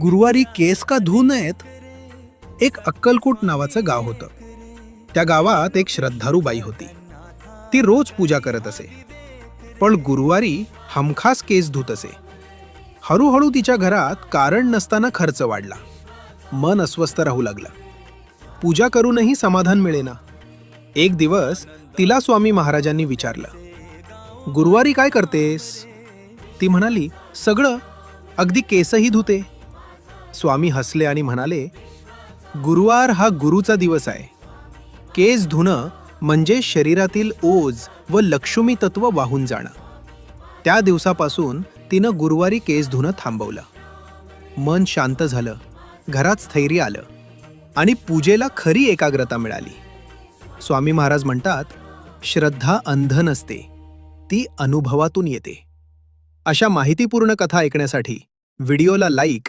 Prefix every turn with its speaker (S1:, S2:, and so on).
S1: गुरुवारी केस का धू नयेत. एक अक्कलकोट नावाचं गाव होतं. त्या गावात एक श्रद्धाळू बाई होती. ती रोज पूजा करत असे, पण गुरुवारी हमखास केस धुत असे. हळूहळू तिच्या घरात कारण नसताना खर्च वाढला. मन अस्वस्थ राहू लागलं. पूजा करूनही समाधान मिळेना. एक दिवस तिला स्वामी महाराजांनी विचारलं, गुरुवारी काय करतेस? ती म्हणाली, सगळं, अगदी केसही धुते. स्वामी हसले आणि म्हणाले, गुरुवार हा गुरुचा दिवस आहे. केस धुणं म्हणजे शरीरातील ओझ व लक्ष्मी तत्व वाहून जाणं. त्या दिवसापासून तिनं गुरुवारी केस धुणं थांबवलं. मन शांत झालं, घरात स्थैर्य आलं आणि पूजेला खरी एकाग्रता मिळाली. स्वामी महाराज म्हणतात, श्रद्धा अंध नसते, ती अनुभवातून येते. अशा माहितीपूर्ण कथा ऐकण्यासाठी व्हिडिओला लाईक